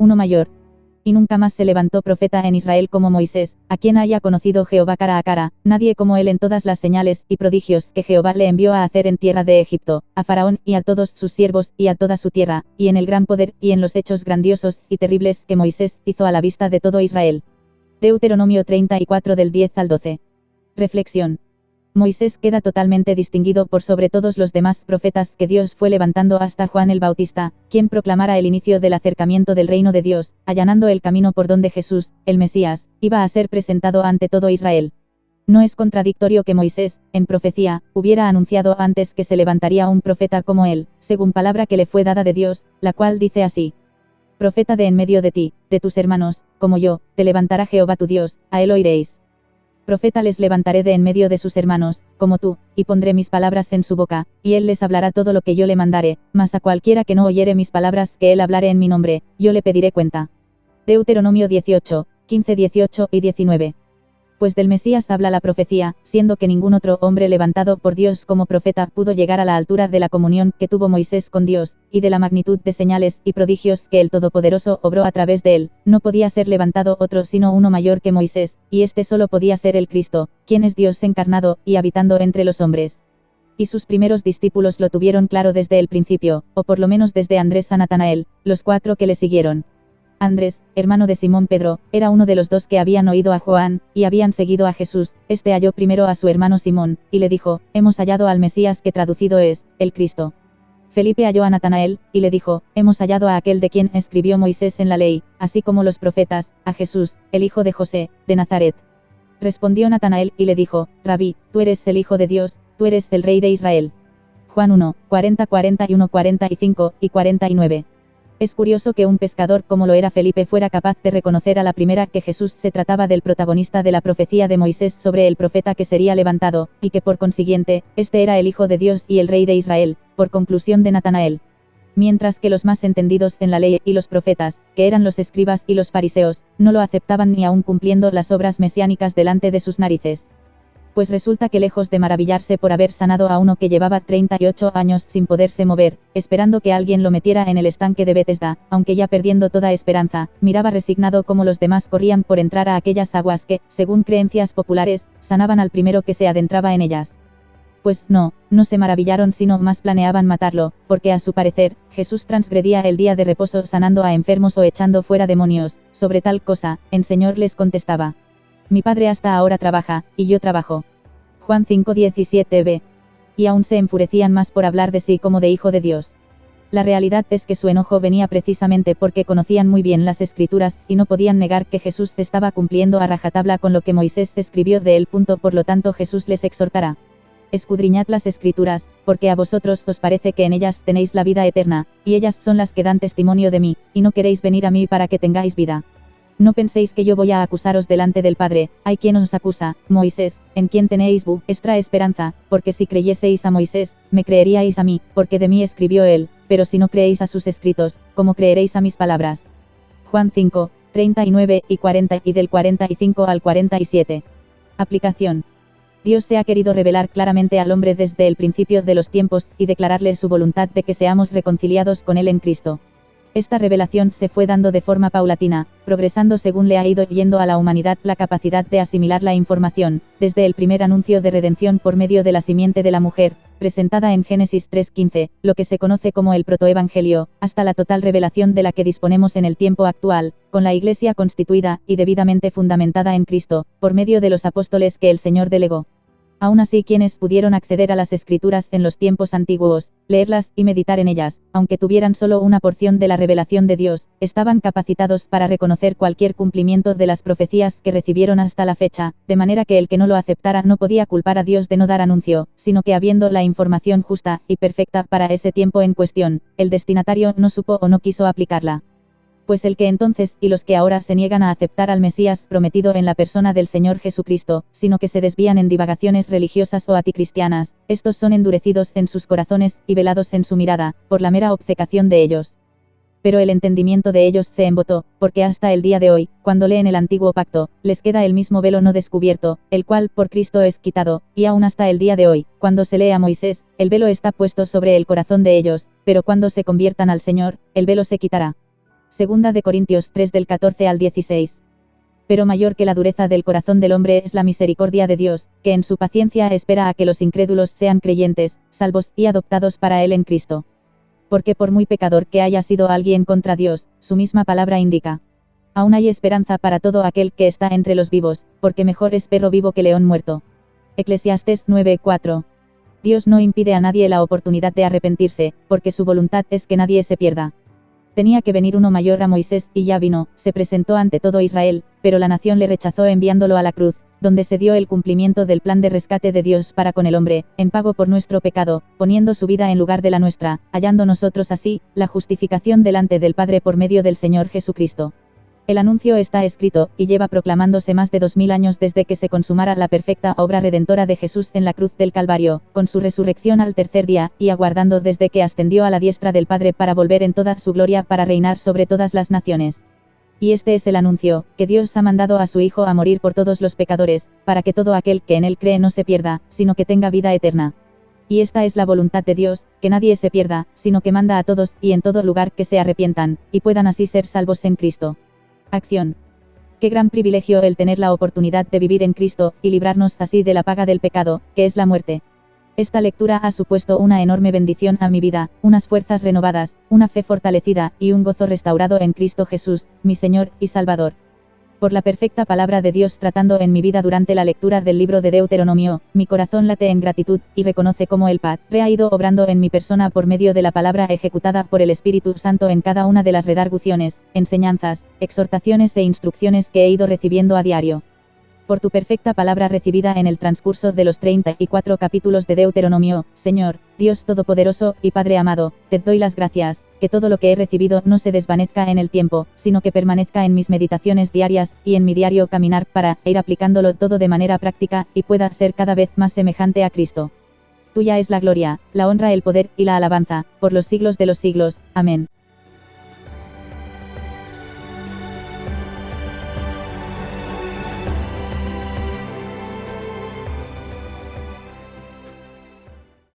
uno mayor. Y nunca más se levantó profeta en Israel como Moisés, a quien haya conocido Jehová cara a cara, nadie como él en todas las señales y prodigios que Jehová le envió a hacer en tierra de Egipto, a Faraón y a todos sus siervos y a toda su tierra, y en el gran poder y en los hechos grandiosos y terribles que Moisés hizo a la vista de todo Israel. Deuteronomio 34 del 10 al 12. Reflexión. Moisés queda totalmente distinguido por sobre todos los demás profetas que Dios fue levantando hasta Juan el Bautista, quien proclamara el inicio del acercamiento del reino de Dios, allanando el camino por donde Jesús, el Mesías, iba a ser presentado ante todo Israel. No es contradictorio que Moisés, en profecía, hubiera anunciado antes que se levantaría un profeta como él, según palabra que le fue dada de Dios, la cual dice así: Profeta de en medio de ti, de tus hermanos, como yo, te levantará Jehová tu Dios, a él oiréis. Profeta les levantaré de en medio de sus hermanos, como tú, y pondré mis palabras en su boca, y él les hablará todo lo que yo le mandare, mas a cualquiera que no oyere mis palabras que él hablare en mi nombre, yo le pediré cuenta. Deuteronomio 18, 15, 18 y 19. Pues del Mesías habla la profecía, siendo que ningún otro hombre levantado por Dios como profeta pudo llegar a la altura de la comunión que tuvo Moisés con Dios, y de la magnitud de señales y prodigios que el Todopoderoso obró a través de él, no podía ser levantado otro sino uno mayor que Moisés, y este solo podía ser el Cristo, quien es Dios encarnado, y habitando entre los hombres. Y sus primeros discípulos lo tuvieron claro desde el principio, o por lo menos desde Andrés a Natanael, los 4 que le siguieron. Andrés, hermano de Simón Pedro, era uno de los 2 que habían oído a Juan, y habían seguido a Jesús. Este halló primero a su hermano Simón, y le dijo: Hemos hallado al Mesías, que traducido es, el Cristo. Felipe halló a Natanael, y le dijo: Hemos hallado a aquel de quien escribió Moisés en la ley, así como los profetas, a Jesús, el hijo de José, de Nazaret. Respondió Natanael, y le dijo: Rabí, tú eres el Hijo de Dios, tú eres el Rey de Israel. Juan 1, 40, 41, 45 y 49. Es curioso que un pescador como lo era Felipe fuera capaz de reconocer a la primera que Jesús se trataba del protagonista de la profecía de Moisés sobre el profeta que sería levantado, y que por consiguiente, este era el Hijo de Dios y el Rey de Israel, por conclusión de Natanael. Mientras que los más entendidos en la ley y los profetas, que eran los escribas y los fariseos, no lo aceptaban ni aun cumpliendo las obras mesiánicas delante de sus narices. Pues resulta que lejos de maravillarse por haber sanado a uno que llevaba 38 años sin poderse mover, esperando que alguien lo metiera en el estanque de Betesda, aunque ya perdiendo toda esperanza, miraba resignado cómo los demás corrían por entrar a aquellas aguas que, según creencias populares, sanaban al primero que se adentraba en ellas. Pues no se maravillaron sino más planeaban matarlo, porque a su parecer, Jesús transgredía el día de reposo sanando a enfermos o echando fuera demonios. Sobre tal cosa, el Señor les contestaba: Mi Padre hasta ahora trabaja, y yo trabajo. Juan 5:17b. Y aún se enfurecían más por hablar de sí como de Hijo de Dios. La realidad es que su enojo venía precisamente porque conocían muy bien las Escrituras, y no podían negar que Jesús estaba cumpliendo a rajatabla con lo que Moisés escribió de él. Por lo tanto Jesús les exhortará: Escudriñad las Escrituras, porque a vosotros os parece que en ellas tenéis la vida eterna, y ellas son las que dan testimonio de mí, y no queréis venir a mí para que tengáis vida. No penséis que yo voy a acusaros delante del Padre. Hay quien os acusa, Moisés, en quien tenéis vuestra esperanza, porque si creyeseis a Moisés, me creeríais a mí, porque de mí escribió él, pero si no creéis a sus escritos, ¿cómo creeréis a mis palabras? Juan 5, 39 y 40 y del 45 al 47. Aplicación. Dios se ha querido revelar claramente al hombre desde el principio de los tiempos, y declararle su voluntad de que seamos reconciliados con él en Cristo. Esta revelación se fue dando de forma paulatina, progresando según le ha ido yendo a la humanidad la capacidad de asimilar la información, desde el primer anuncio de redención por medio de la simiente de la mujer, presentada en Génesis 3:15, lo que se conoce como el protoevangelio, hasta la total revelación de la que disponemos en el tiempo actual, con la Iglesia constituida y debidamente fundamentada en Cristo, por medio de los apóstoles que el Señor delegó. Aún así, quienes pudieron acceder a las Escrituras en los tiempos antiguos, leerlas y meditar en ellas, aunque tuvieran solo una porción de la revelación de Dios, estaban capacitados para reconocer cualquier cumplimiento de las profecías que recibieron hasta la fecha, de manera que el que no lo aceptara no podía culpar a Dios de no dar anuncio, sino que habiendo la información justa y perfecta para ese tiempo en cuestión, el destinatario no supo o no quiso aplicarla. Pues el que entonces, y los que ahora se niegan a aceptar al Mesías prometido en la persona del Señor Jesucristo, sino que se desvían en divagaciones religiosas o anticristianas, estos son endurecidos en sus corazones, y velados en su mirada, por la mera obcecación de ellos. Pero el entendimiento de ellos se embotó, porque hasta el día de hoy, cuando leen el antiguo pacto, les queda el mismo velo no descubierto, el cual por Cristo es quitado, y aún hasta el día de hoy, cuando se lee a Moisés, el velo está puesto sobre el corazón de ellos, pero cuando se conviertan al Señor, el velo se quitará. Segunda de Corintios 3 del 14 al 16. Pero mayor que la dureza del corazón del hombre es la misericordia de Dios, que en su paciencia espera a que los incrédulos sean creyentes, salvos y adoptados para él en Cristo. Porque por muy pecador que haya sido alguien contra Dios, su misma palabra indica: aún hay esperanza para todo aquel que está entre los vivos, porque mejor es perro vivo que león muerto. Eclesiastés 9:4. Dios no impide a nadie la oportunidad de arrepentirse, porque su voluntad es que nadie se pierda. Tenía que venir uno mayor a Moisés, y ya vino, se presentó ante todo Israel, pero la nación le rechazó enviándolo a la cruz, donde se dio el cumplimiento del plan de rescate de Dios para con el hombre, en pago por nuestro pecado, poniendo su vida en lugar de la nuestra, hallando nosotros así, la justificación delante del Padre por medio del Señor Jesucristo. El anuncio está escrito, y lleva proclamándose más de 2000 años desde que se consumara la perfecta obra redentora de Jesús en la cruz del Calvario, con su resurrección al tercer día, y aguardando desde que ascendió a la diestra del Padre para volver en toda su gloria para reinar sobre todas las naciones. Y este es el anuncio, que Dios ha mandado a su Hijo a morir por todos los pecadores, para que todo aquel que en él cree no se pierda, sino que tenga vida eterna. Y esta es la voluntad de Dios, que nadie se pierda, sino que manda a todos y en todo lugar que se arrepientan, y puedan así ser salvos en Cristo. Acción. Qué gran privilegio el tener la oportunidad de vivir en Cristo, y librarnos así de la paga del pecado, que es la muerte. Esta lectura ha supuesto una enorme bendición a mi vida, unas fuerzas renovadas, una fe fortalecida, y un gozo restaurado en Cristo Jesús, mi Señor y Salvador. Por la perfecta palabra de Dios tratando en mi vida durante la lectura del libro de Deuteronomio, mi corazón late en gratitud, y reconoce cómo el Padre ha ido obrando en mi persona por medio de la palabra ejecutada por el Espíritu Santo en cada una de las redarguciones, enseñanzas, exhortaciones e instrucciones que he ido recibiendo a diario. Por tu perfecta palabra recibida en el transcurso de los 34 capítulos de Deuteronomio, Señor, Dios Todopoderoso y Padre amado, te doy las gracias, que todo lo que he recibido no se desvanezca en el tiempo, sino que permanezca en mis meditaciones diarias, y en mi diario caminar para ir aplicándolo todo de manera práctica, y pueda ser cada vez más semejante a Cristo. Tuya es la gloria, la honra, el poder y la alabanza, por los siglos de los siglos. Amén.